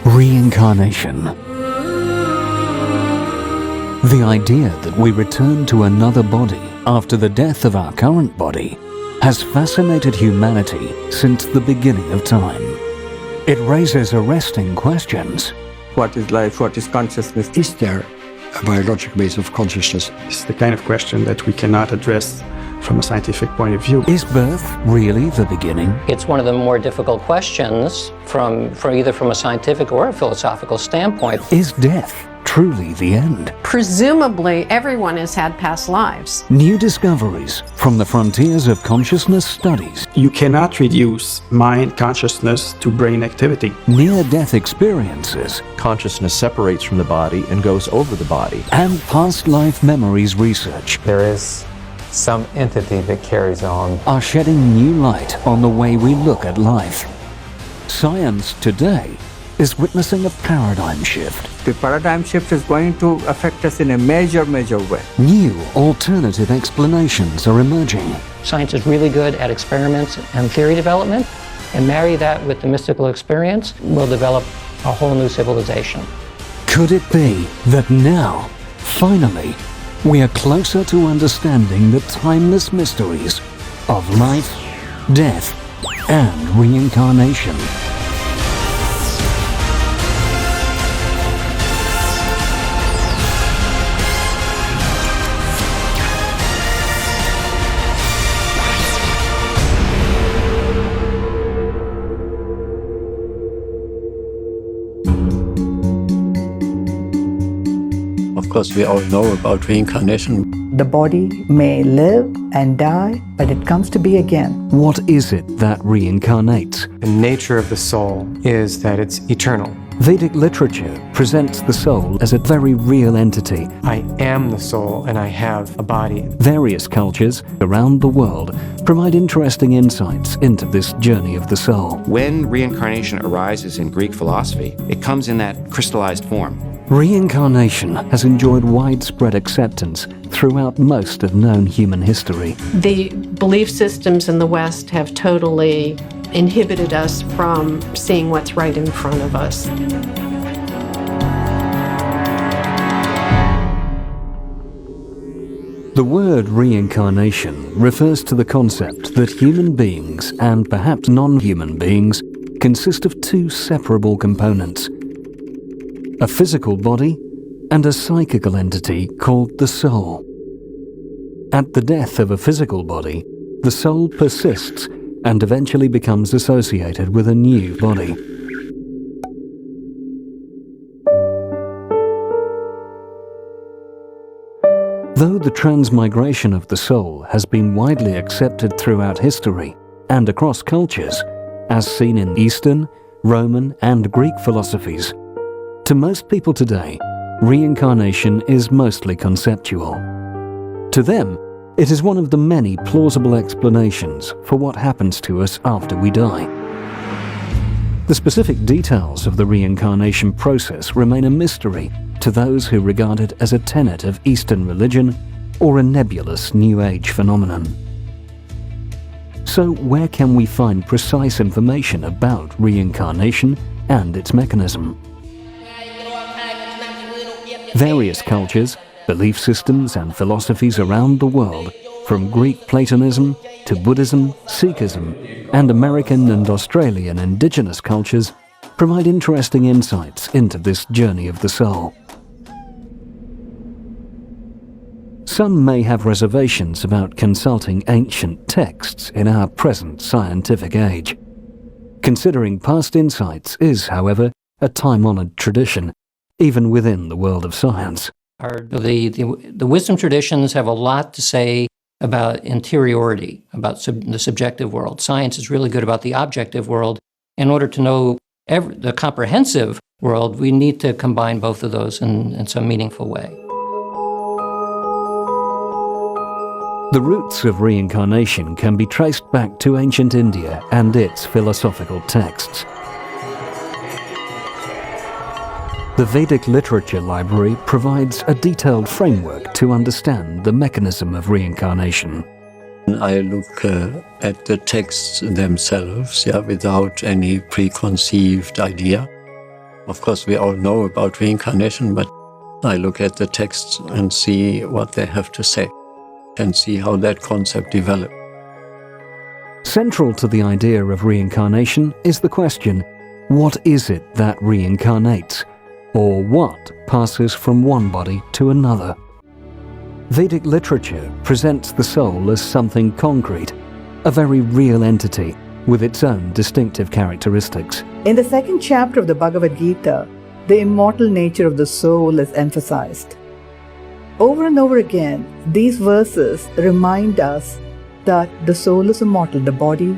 Reincarnation. The idea that we return to another body after the death of our current body has fascinated humanity since the beginning of time. It raises arresting questions. What is life? What is consciousness? Is there a biological base of consciousness? It's the kind of question that we cannot address from a scientific point of view. Is birth really the beginning? It's one of the more difficult questions from either from a scientific or a philosophical standpoint. Is death truly the end? Presumably, everyone has had past lives. New discoveries from the frontiers of consciousness studies. You cannot reduce mind consciousness to brain activity. Near-death experiences. Consciousness separates from the body and goes over the body. And past life memories research. There is some entity that carries on. Are shedding new light on the way we look at life. Science today is witnessing a paradigm shift. The paradigm shift is going to affect us in a major way. New alternative explanations are emerging. Science is really good at experiments and theory development, and marry that with the mystical experience, we'll develop a whole new civilization. Could it be that now, finally, we are closer to understanding the timeless mysteries of life, death, and reincarnation? Of course, we all know about reincarnation. The body may live and die, but it comes to be again. What is it that reincarnates? The nature of the soul is that it's eternal. Vedic literature presents the soul as a very real entity. I am the soul and I have a body. Various cultures around the world provide interesting insights into this journey of the soul. When reincarnation arises in Greek philosophy, it comes in that crystallized form. Reincarnation has enjoyed widespread acceptance throughout most of known human history. The belief systems in the West have totally inhibited us from seeing what's right in front of us. The word reincarnation refers to the concept that human beings, and perhaps non-human beings, consist of two separable components: a physical body and a psychical entity called the soul. At the death of a physical body, the soul persists and eventually becomes associated with a new body. Though the transmigration of the soul has been widely accepted throughout history and across cultures, as seen in Eastern, Roman, and Greek philosophies, to most people today, reincarnation is mostly conceptual. To them, it is one of the many plausible explanations for what happens to us after we die. The specific details of the reincarnation process remain a mystery to those who regard it as a tenet of Eastern religion or a nebulous New Age phenomenon. So where can we find precise information about reincarnation and its mechanism? Various cultures, belief systems and philosophies around the world, from Greek Platonism to Buddhism, Sikhism, and American and Australian indigenous cultures, provide interesting insights into this journey of the soul. Some may have reservations about consulting ancient texts in our present scientific age. Considering past insights is, however, a time-honored tradition, even within the world of science. The wisdom traditions have a lot to say about interiority, about the subjective world. Science is really good about the objective world. In order to know the comprehensive world, we need to combine both of those in some meaningful way. The roots of reincarnation can be traced back to ancient India and its philosophical texts. The Vedic Literature Library provides a detailed framework to understand the mechanism of reincarnation. I look at the texts themselves, without any preconceived idea. Of course, we all know about reincarnation, but I look at the texts and see what they have to say and see how that concept developed. Central to the idea of reincarnation is the question, what is it that reincarnates? Or what passes from one body to another? Vedic literature presents the soul as something concrete, a very real entity with its own distinctive characteristics. In the second chapter of the Bhagavad Gita, the immortal nature of the soul is emphasized. Over and over again, these verses remind us that the soul is immortal. The body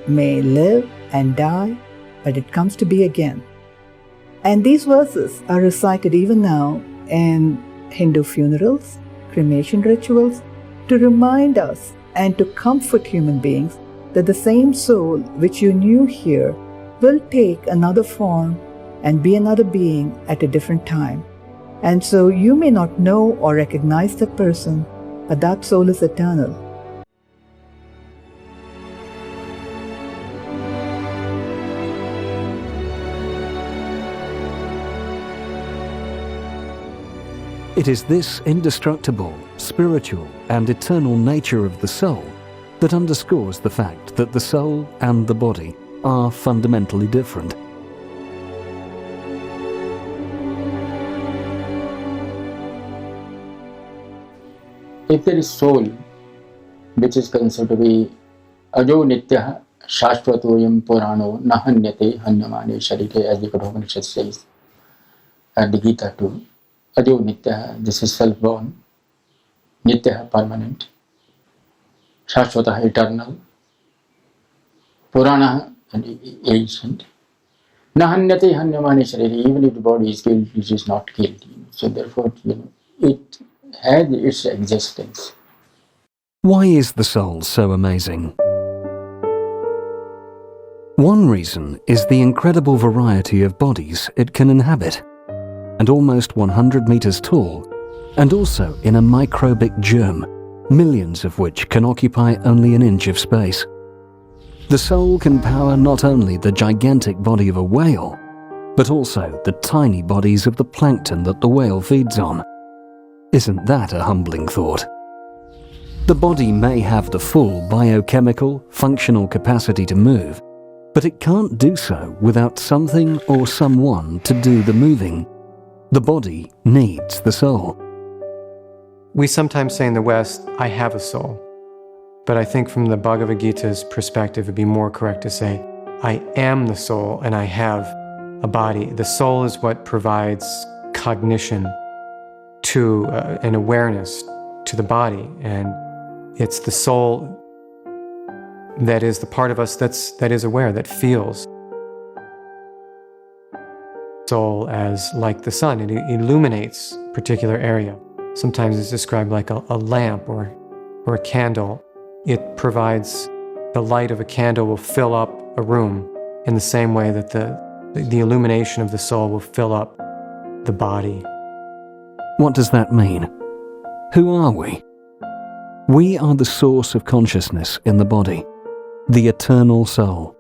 may live and die, but it comes to be again. And these verses are recited even now in Hindu funerals, cremation rituals, to remind us and to comfort human beings that the same soul which you knew here will take another form and be another being at a different time. And so you may not know or recognize that person, but that soul is eternal. It is this indestructible, spiritual, and eternal nature of the soul that underscores the fact that the soul and the body are fundamentally different. If there is soul, which is considered to be ajo nitya shashvatoyam purano nahanyate hanyamane sharire, as the Upanishad says, and the Gita too. Ajo nitya, this is self-born, nitya, permanent, shashvata, eternal, purana, ancient, nahanyate hanyamane sharire, even if the body is killed, it is not killed. So therefore, it has its existence. Why is the soul so amazing? One reason is the incredible variety of bodies it can inhabit, and almost 100 meters tall, and also in a microbic germ, millions of which can occupy only an inch of space. The soul can power not only the gigantic body of a whale, but also the tiny bodies of the plankton that the whale feeds on. Isn't that a humbling thought? The body may have the full biochemical, functional capacity to move, but it can't do so without something or someone to do the moving. The body needs the soul. We sometimes say in the West, I have a soul. But I think from the Bhagavad Gita's perspective, it'd be more correct to say, I am the soul and I have a body. The soul is what provides cognition to an awareness to the body, and it's the soul that is the part of us that is aware, that feels. Soul as like the sun, it illuminates a particular area. Sometimes it's described like a lamp or a candle. It provides the light of a candle will fill up a room in the same way that the illumination of the soul will fill up the body. What does that mean? Who are we? We are the source of consciousness in the body, the eternal soul.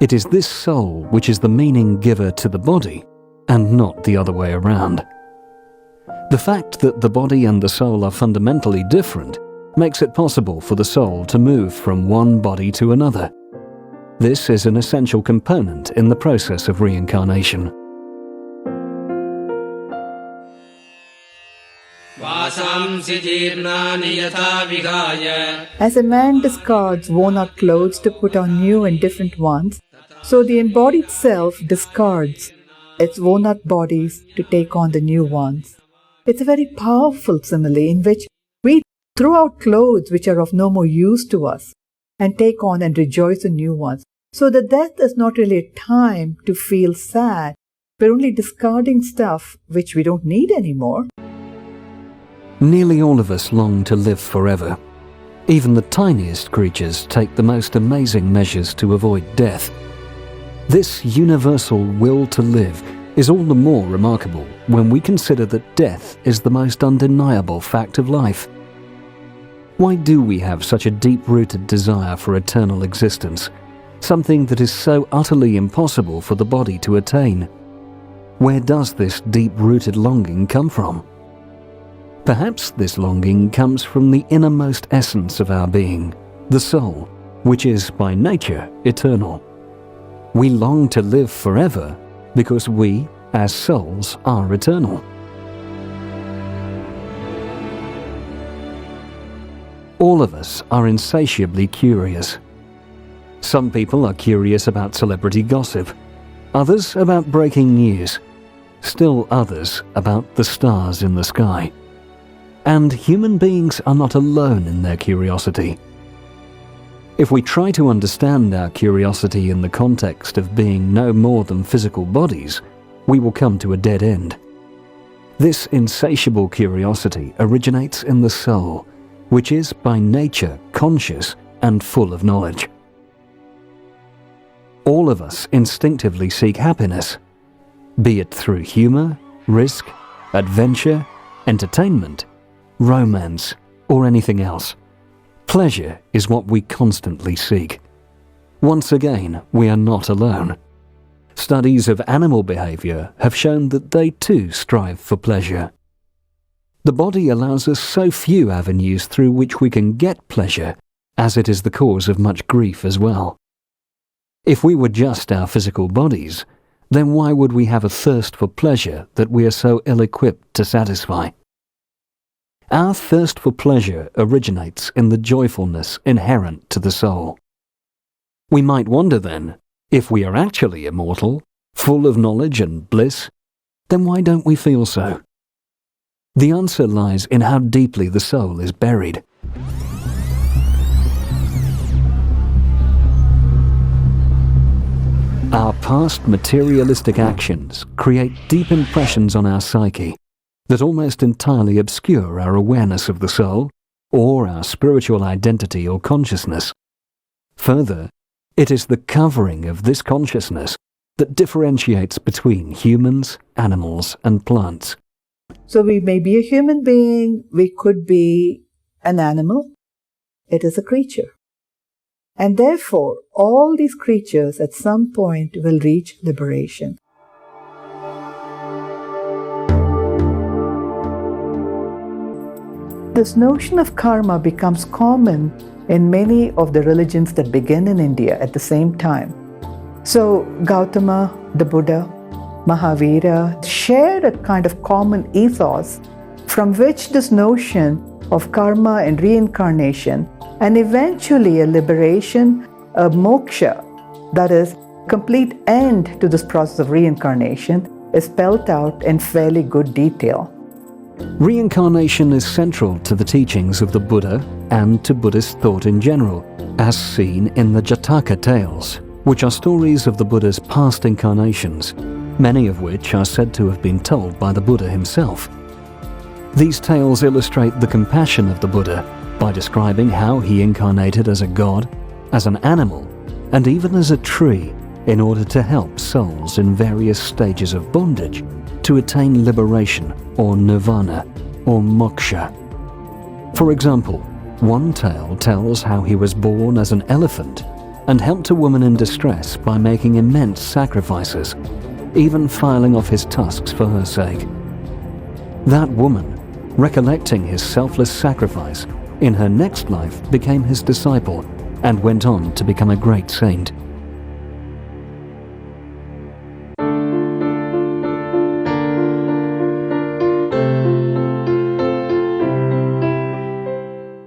It is this soul which is the meaning giver to the body, and not the other way around. The fact that the body and the soul are fundamentally different makes it possible for the soul to move from one body to another. This is an essential component in the process of reincarnation. As a man discards worn-out clothes to put on new and different ones, so the embodied self discards its worn-out bodies to take on the new ones. It's a very powerful simile in which we throw out clothes which are of no more use to us and take on and rejoice in new ones. So the death is not really a time to feel sad. We're only discarding stuff which we don't need anymore. Nearly all of us long to live forever. Even the tiniest creatures take the most amazing measures to avoid death. This universal will to live is all the more remarkable when we consider that death is the most undeniable fact of life. Why do we have such a deep-rooted desire for eternal existence, something that is so utterly impossible for the body to attain? Where does this deep-rooted longing come from? Perhaps this longing comes from the innermost essence of our being, the soul, which is by nature eternal. We long to live forever because we, as souls, are eternal. All of us are insatiably curious. Some people are curious about celebrity gossip, others about breaking news, still others about the stars in the sky. And human beings are not alone in their curiosity. If we try to understand our curiosity in the context of being no more than physical bodies, we will come to a dead end. This insatiable curiosity originates in the soul, which is by nature conscious and full of knowledge. All of us instinctively seek happiness, be it through humor, risk, adventure, entertainment, romance, or anything else. Pleasure is what we constantly seek. Once again, we are not alone. Studies of animal behavior have shown that they too strive for pleasure. The body allows us so few avenues through which we can get pleasure, as it is the cause of much grief as well. If we were just our physical bodies, then why would we have a thirst for pleasure that we are so ill-equipped to satisfy? Our thirst for pleasure originates in the joyfulness inherent to the soul. We might wonder then, if we are actually immortal, full of knowledge and bliss, then why don't we feel so? The answer lies in how deeply the soul is buried. Our past materialistic actions create deep impressions on our psyche that almost entirely obscure our awareness of the soul or our spiritual identity or consciousness. Further, it is the covering of this consciousness that differentiates between humans, animals, and plants. So we may be a human being, we could be an animal. It is a creature. And therefore, all these creatures at some point will reach liberation. This notion of karma becomes common in many of the religions that began in India at the same time. So Gautama, the Buddha, Mahavira shared a kind of common ethos from which this notion of karma and reincarnation and eventually a liberation, a moksha, that is, complete end to this process of reincarnation, is spelled out in fairly good detail. Reincarnation is central to the teachings of the Buddha and to Buddhist thought in general, as seen in the Jataka tales, which are stories of the Buddha's past incarnations, many of which are said to have been told by the Buddha himself. These tales illustrate the compassion of the Buddha by describing how he incarnated as a god, as an animal, and even as a tree in order to help souls in various stages of bondage to attain liberation or nirvana or moksha. For example, one tale tells how he was born as an elephant and helped a woman in distress by making immense sacrifices, even filing off his tusks for her sake. That woman, recollecting his selfless sacrifice, in her next life became his disciple and went on to become a great saint.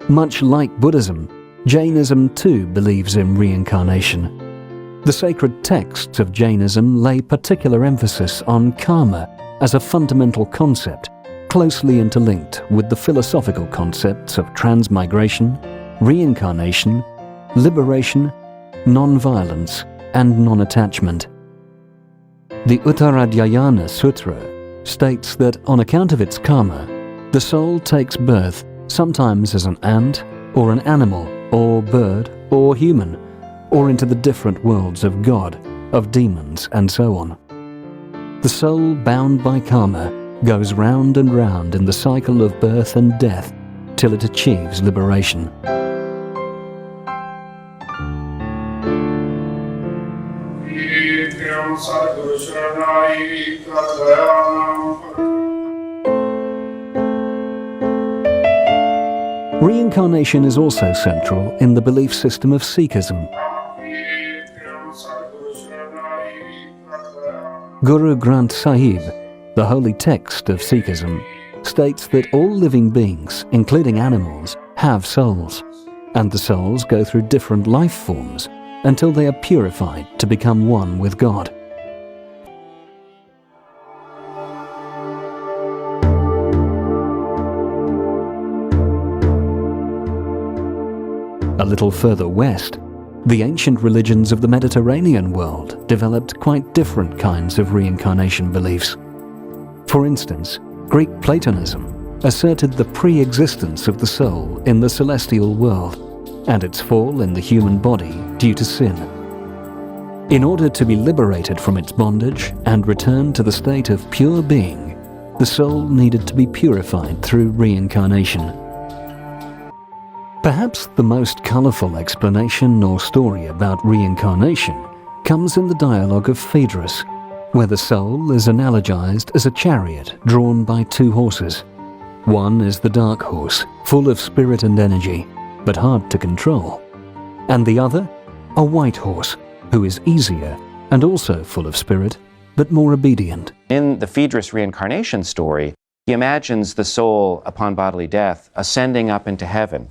Much like Buddhism, Jainism too believes in reincarnation. The sacred texts of Jainism lay particular emphasis on karma as a fundamental concept, closely interlinked with the philosophical concepts of transmigration, reincarnation, liberation, non-violence, and non-attachment. The Uttaradhyayana Sutra states that on account of its karma, the soul takes birth sometimes as an ant, or an animal, or bird, or human, or into the different worlds of God, of demons, and so on. The soul bound by karma goes round and round in the cycle of birth and death, till it achieves liberation. Reincarnation is also central in the belief system of Sikhism. Guru Granth Sahib, the holy text of Sikhism, states that all living beings, including animals, have souls, and the souls go through different life forms until they are purified to become one with God. A little further west, the ancient religions of the Mediterranean world developed quite different kinds of reincarnation beliefs. For instance, Greek Platonism asserted the pre-existence of the soul in the celestial world and its fall in the human body due to sin. In order to be liberated from its bondage and return to the state of pure being, the soul needed to be purified through reincarnation. Perhaps the most colourful explanation or story about reincarnation comes in the dialogue of Phaedrus, where the soul is analogized as a chariot drawn by two horses. One is the dark horse, full of spirit and energy, but hard to control, and the other, a white horse, who is easier and also full of spirit, but more obedient. In the Phaedrus reincarnation story, he imagines the soul, upon bodily death, ascending up into heaven.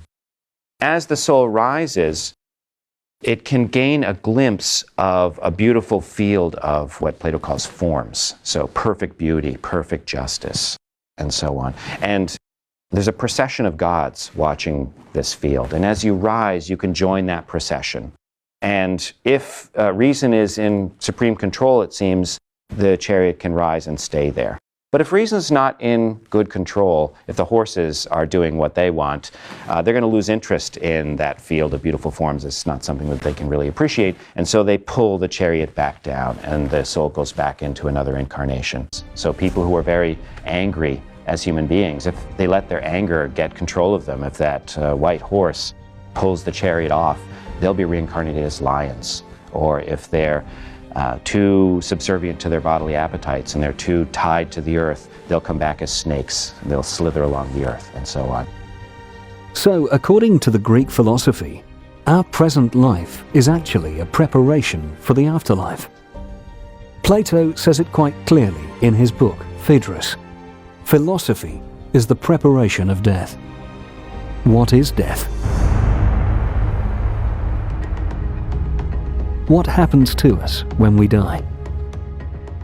As the soul rises, it can gain a glimpse of a beautiful field of what Plato calls forms. So perfect beauty, perfect justice, and so on. And there's a procession of gods watching this field. And as you rise, you can join that procession. And if reason is in supreme control, it seems, the chariot can rise and stay there. But if reason's not in good control, if the horses are doing what they want, they're going to lose interest in that field of beautiful forms. It's not something that they can really appreciate. And so they pull the chariot back down, and the soul goes back into another incarnation. So people who are very angry as human beings, if they let their anger get control of them, if that white horse pulls the chariot off, they'll be reincarnated as lions. Or if they're too subservient to their bodily appetites and they're too tied to the earth, they'll come back as snakes. They'll slither along the earth and so on. So, according to the Greek philosophy, our present life is actually a preparation for the afterlife. Plato says it quite clearly in his book, Phaedrus. Philosophy is the preparation of death. What is death? What happens to us when we die?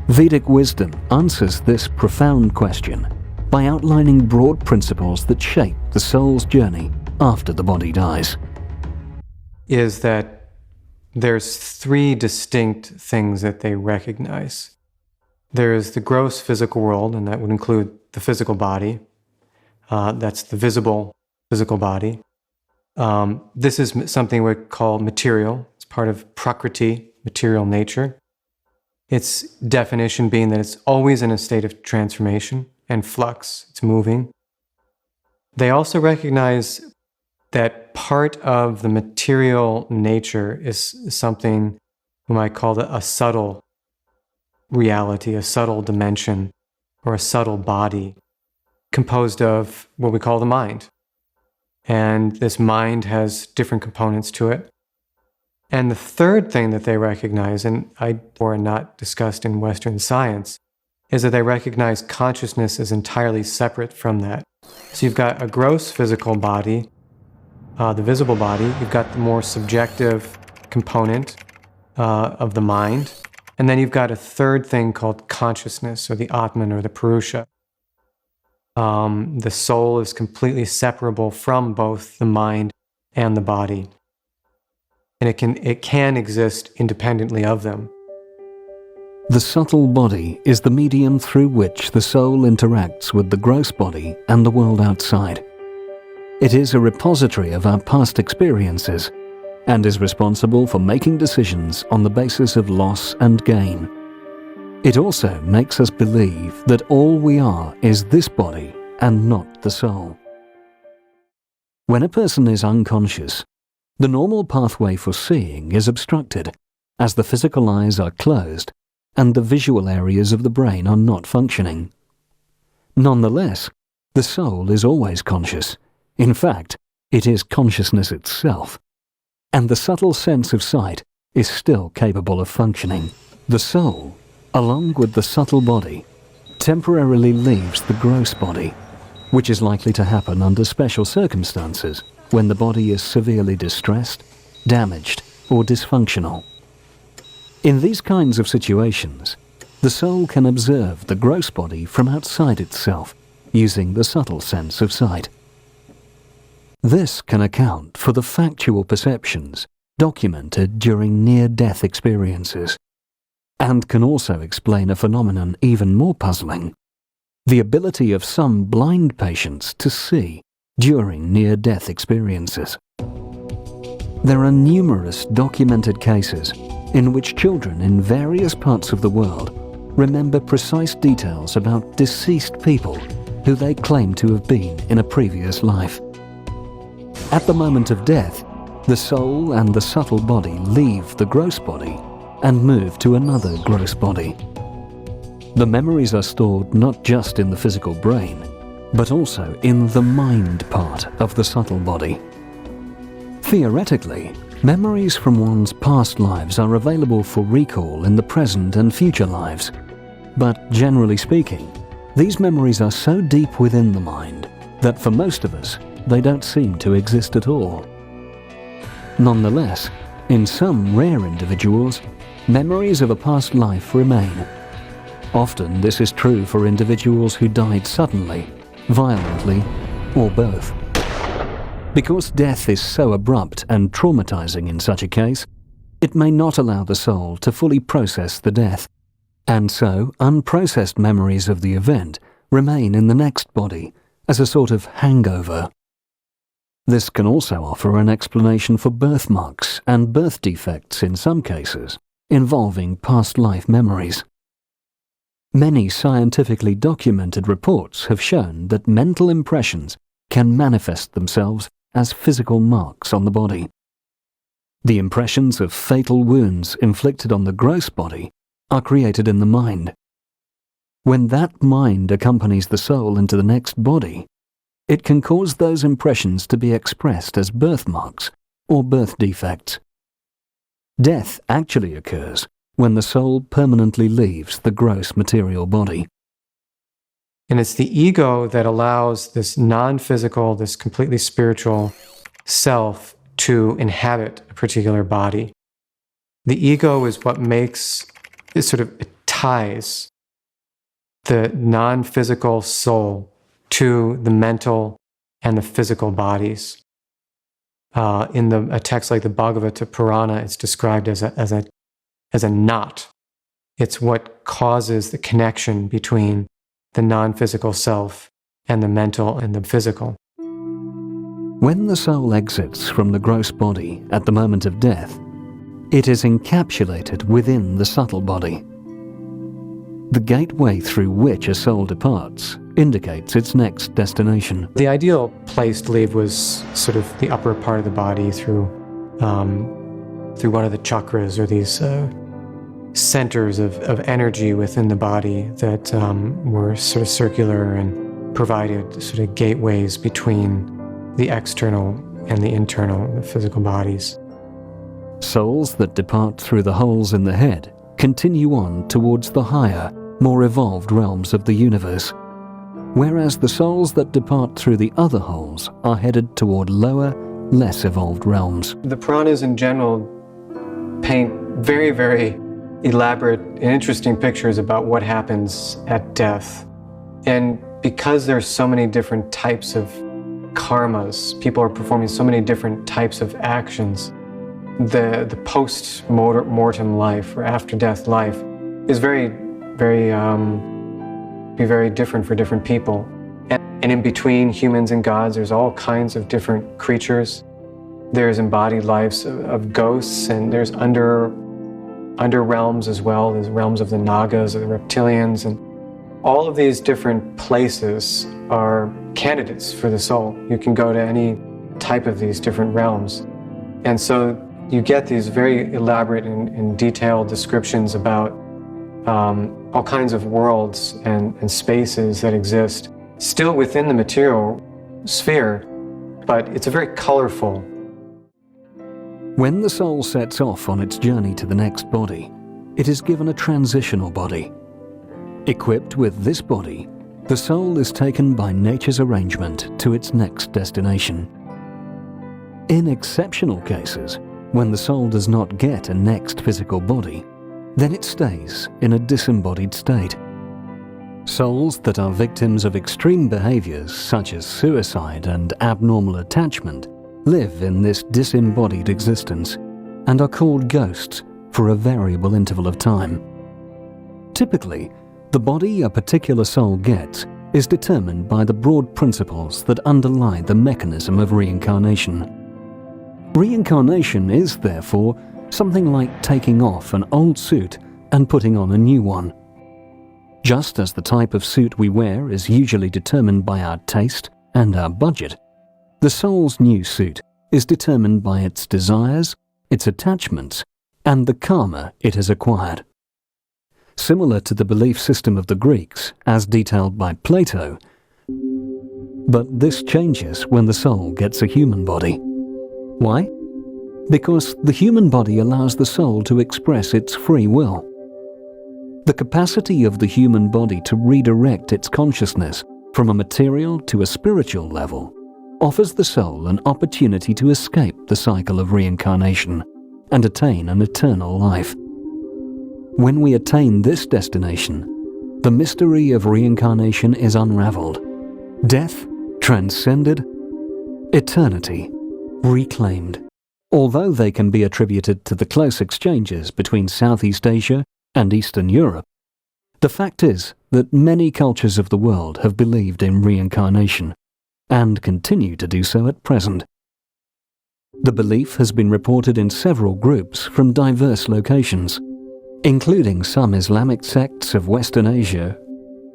Vedic wisdom answers this profound question by outlining broad principles that shape the soul's journey after the body dies. Is that there's three distinct things that they recognize. There's the gross physical world, and that would include the physical body. That's the visible physical body. This is something we call material. It's part of prakriti, material nature. Its definition being that it's always in a state of transformation and flux. It's moving. They also recognize that part of the material nature is something we might call a subtle reality, a subtle dimension, or a subtle body composed of what we call the mind. And this mind has different components to it. And the third thing that they recognize, and are not discussed in Western science, is that they recognize consciousness as entirely separate from that. So you've got a gross physical body, the visible body. You've got the more subjective component of the mind. And then you've got a third thing called consciousness, or the Atman, or the Purusha. The soul is completely separable from both the mind and the body. And it can exist independently of them. The subtle body is the medium through which the soul interacts with the gross body and the world outside. It is a repository of our past experiences and is responsible for making decisions on the basis of loss and gain. It also makes us believe that all we are is this body and not the soul. When a person is unconscious, the normal pathway for seeing is obstructed, as the physical eyes are closed and the visual areas of the brain are not functioning. Nonetheless, the soul is always conscious. In fact, it is consciousness itself. And the subtle sense of sight is still capable of functioning. The soul, along with the subtle body, temporarily leaves the gross body, which is likely to happen under special circumstances when the body is severely distressed, damaged, or dysfunctional. In these kinds of situations, the soul can observe the gross body from outside itself, using the subtle sense of sight. This can account for the factual perceptions documented during near-death experiences, and can also explain a phenomenon even more puzzling: the ability of some blind patients to see during near-death experiences. There are numerous documented cases in which children in various parts of the world remember precise details about deceased people who they claim to have been in a previous life. At the moment of death, the soul and the subtle body leave the gross body and move to another gross body. The memories are stored not just in the physical brain, but also in the mind part of the subtle body. Theoretically, memories from one's past lives are available for recall in the present and future lives. But generally speaking, these memories are so deep within the mind that for most of us, they don't seem to exist at all. Nonetheless, in some rare individuals, memories of a past life remain. Often this is true for individuals who died suddenly, violently, or both. Because death is so abrupt and traumatizing in such a case, it may not allow the soul to fully process the death, and so unprocessed memories of the event remain in the next body as a sort of hangover. This can also offer an explanation for birthmarks and birth defects in some cases, involving past life memories. Many scientifically documented reports have shown that mental impressions can manifest themselves as physical marks on the body. The impressions of fatal wounds inflicted on the gross body are created in the mind. When that mind accompanies the soul into the next body, it can cause those impressions to be expressed as birthmarks or birth defects. Death actually occurs when the soul permanently leaves the gross material body. And it's the ego that allows this non-physical, this completely spiritual self to inhabit a particular body. The ego is what makes, it ties the non-physical soul to the mental and the physical bodies. In a text like the Bhagavata Purana, it's described as a knot. It's what causes the connection between the non-physical self and the mental and the physical. When the soul exits from the gross body at the moment of death, it is encapsulated within the subtle body. The gateway through which a soul departs indicates its next destination. The ideal place to leave was sort of the upper part of the body through one of the chakras, or these centers of energy within the body that were sort of circular and provided sort of gateways between the external and the internal, the physical bodies. Souls that depart through the holes in the head continue on towards the higher, more evolved realms of the universe, whereas the souls that depart through the other holes are headed toward lower, less evolved realms. The Puranas in general paint very, very elaborate and interesting pictures about what happens at death. And because there's so many different types of karmas, people are performing so many different types of actions, the post-mortem life or after-death life is very different for different people. And in between humans and gods, there's all kinds of different creatures. There's embodied lives of ghosts, and there's under realms as well. There's realms of the Nagas, of the reptilians, and all of these different places are candidates for the soul. You can go to any type of these different realms. And so you get these very elaborate and detailed descriptions about all kinds of worlds and spaces that exist still within the material sphere, but it's a very colorful. When the soul sets off on its journey to the next body, it is given a transitional body. Equipped with this body, the soul is taken by nature's arrangement to its next destination. In exceptional cases, when the soul does not get a next physical body, then it stays in a disembodied state. Souls that are victims of extreme behaviors such as suicide and abnormal attachment live in this disembodied existence and are called ghosts for a variable interval of time. Typically, the body a particular soul gets is determined by the broad principles that underlie the mechanism of reincarnation. Reincarnation is, therefore, something like taking off an old suit and putting on a new one. Just as the type of suit we wear is usually determined by our taste and our budget, the soul's new suit is determined by its desires, its attachments, and the karma it has acquired. Similar to the belief system of the Greeks, as detailed by Plato, but this changes when the soul gets a human body. Why? Because the human body allows the soul to express its free will. The capacity of the human body to redirect its consciousness from a material to a spiritual level offers the soul an opportunity to escape the cycle of reincarnation and attain an eternal life. When we attain this destination, the mystery of reincarnation is unraveled. Death transcended, eternity reclaimed. Although they can be attributed to the close exchanges between Southeast Asia and Eastern Europe, the fact is that many cultures of the world have believed in reincarnation and continue to do so at present. The belief has been reported in several groups from diverse locations, including some Islamic sects of Western Asia,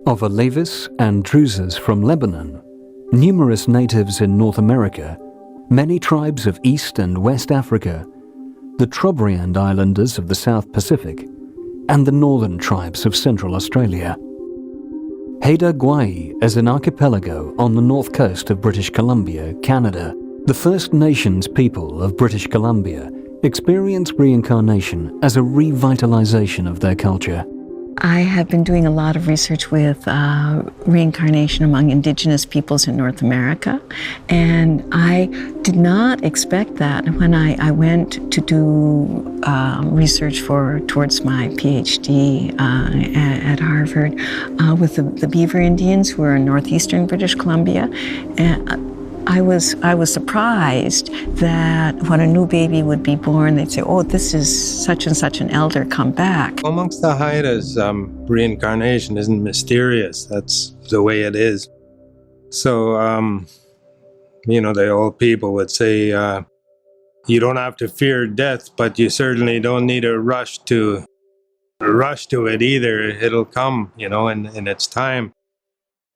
of Alevis and Druzes from Lebanon, numerous natives in North America, many tribes of East and West Africa, the Trobriand Islanders of the South Pacific, and the northern tribes of Central Australia. Haida Gwaii is an archipelago on the north coast of British Columbia, Canada. The First Nations people of British Columbia experience reincarnation as a revitalization of their culture. I have been doing a lot of research with reincarnation among indigenous peoples in North America, and I did not expect that when I went to do research towards my PhD at Harvard with the Beaver Indians, who are in northeastern British Columbia. And I was surprised that when a new baby would be born, they'd say, "Oh, this is such and such an elder, come back." Amongst the Haidas, reincarnation isn't mysterious. That's the way it is. So, the old people would say, you don't have to fear death, but you certainly don't need to rush to it either. It'll come, in its time.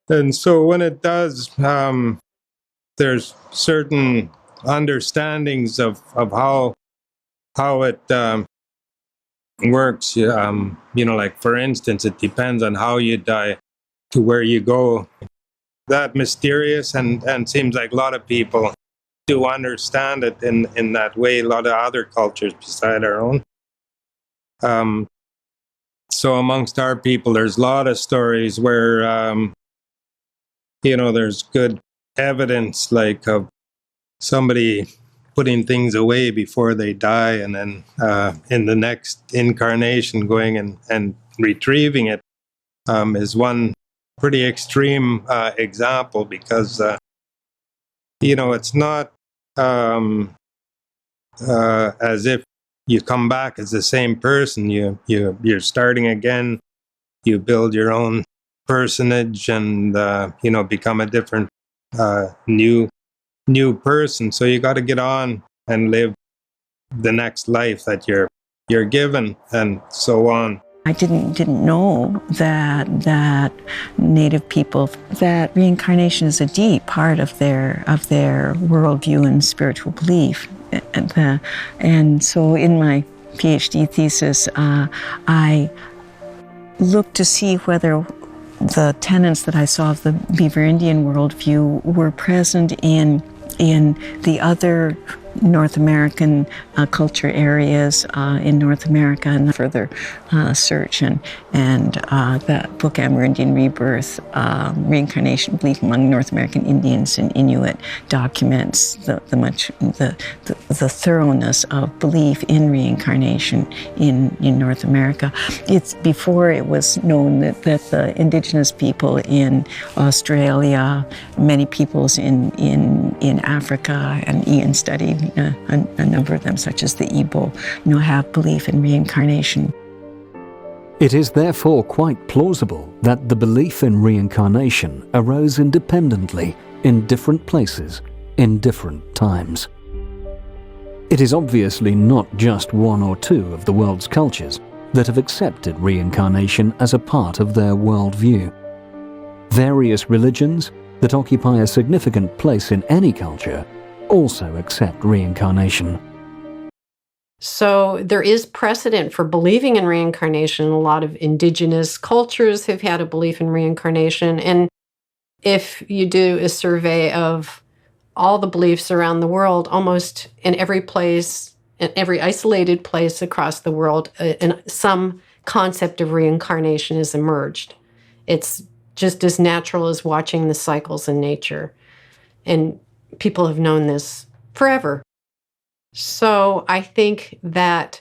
And so when it does, there's certain understandings of how it works. Like for instance, it depends on how you die to where you go. That mysterious and seems like a lot of people do understand it in that way. A lot of other cultures beside our own. So amongst our people, there's a lot of stories where there's good evidence, like of somebody putting things away before they die, and then in the next incarnation going and retrieving it is one pretty extreme example, because it's not as if you come back as the same person. You're starting again. You build your own personage and become a different new person. So you got to get on and live the next life that you're given, and so on. I didn't know that Native people, that reincarnation is a deep part of their worldview and spiritual belief. And so in my PhD thesis, I looked to see whether the tenets that I saw of the Beaver Indian worldview were present in the other North American culture areas in North America, and further search and that book Amerindian Rebirth, Reincarnation Belief Among North American Indians and Inuit documents the thoroughness of belief in reincarnation in North America. It's before it was known that the indigenous people in Australia, many peoples in Africa, and Ian studied a number of them, such as the Igbo, have belief in reincarnation. It is therefore quite plausible that the belief in reincarnation arose independently in different places, in different times. It is obviously not just one or two of the world's cultures that have accepted reincarnation as a part of their worldview. Various religions that occupy a significant place in any culture also accept reincarnation. So there is precedent for believing in reincarnation. A lot of indigenous cultures have had a belief in reincarnation. And if you do a survey of all the beliefs around the world, almost in every place, in every isolated place across the world, some concept of reincarnation has emerged. It's just as natural as watching the cycles in nature. And people have known this forever. So I think that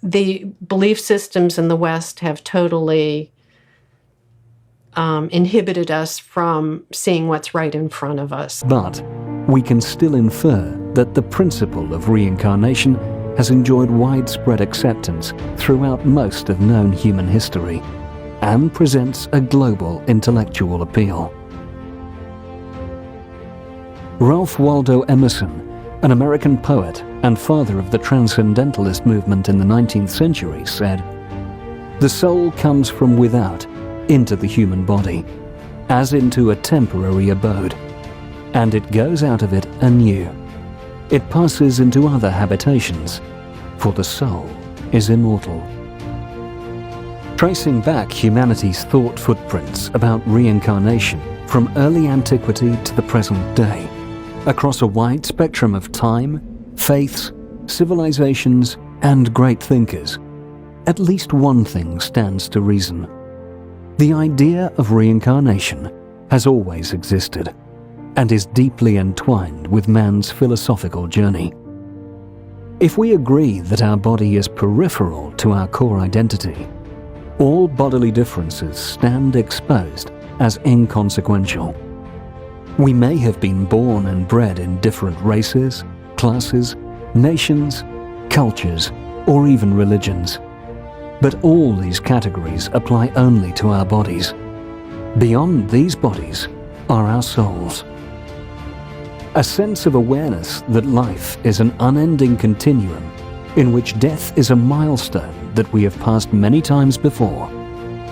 the belief systems in the West have totally inhibited us from seeing what's right in front of us. But we can still infer that the principle of reincarnation has enjoyed widespread acceptance throughout most of known human history and presents a global intellectual appeal. Ralph Waldo Emerson, an American poet and father of the Transcendentalist movement in the 19th century, said, "The soul comes from without into the human body, as into a temporary abode, and it goes out of it anew. It passes into other habitations, for the soul is immortal." Tracing back humanity's thought footprints about reincarnation from early antiquity to the present day, across a wide spectrum of time, faiths, civilizations, and great thinkers, at least one thing stands to reason. The idea of reincarnation has always existed and is deeply entwined with man's philosophical journey. If we agree that our body is peripheral to our core identity, all bodily differences stand exposed as inconsequential. We may have been born and bred in different races, classes, nations, cultures, or even religions. But all these categories apply only to our bodies. Beyond these bodies are our souls. A sense of awareness that life is an unending continuum in which death is a milestone that we have passed many times before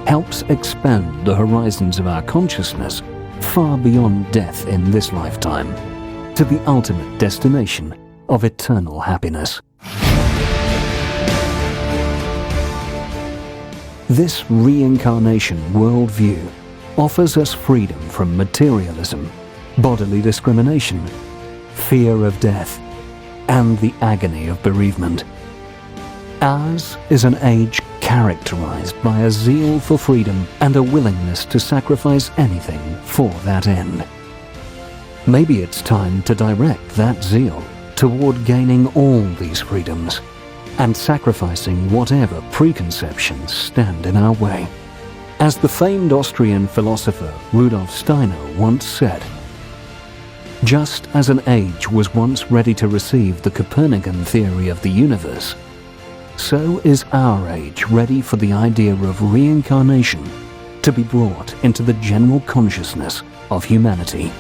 helps expand the horizons of our consciousness far beyond death in this lifetime, to the ultimate destination of eternal happiness. This reincarnation worldview offers us freedom from materialism, bodily discrimination, fear of death, and the agony of bereavement. Ours is an age characterized by a zeal for freedom and a willingness to sacrifice anything for that end. Maybe it's time to direct that zeal toward gaining all these freedoms and sacrificing whatever preconceptions stand in our way. As the famed Austrian philosopher Rudolf Steiner once said, "Just as an age was once ready to receive the Copernican theory of the universe, so is our age ready for the idea of reincarnation to be brought into the general consciousness of humanity."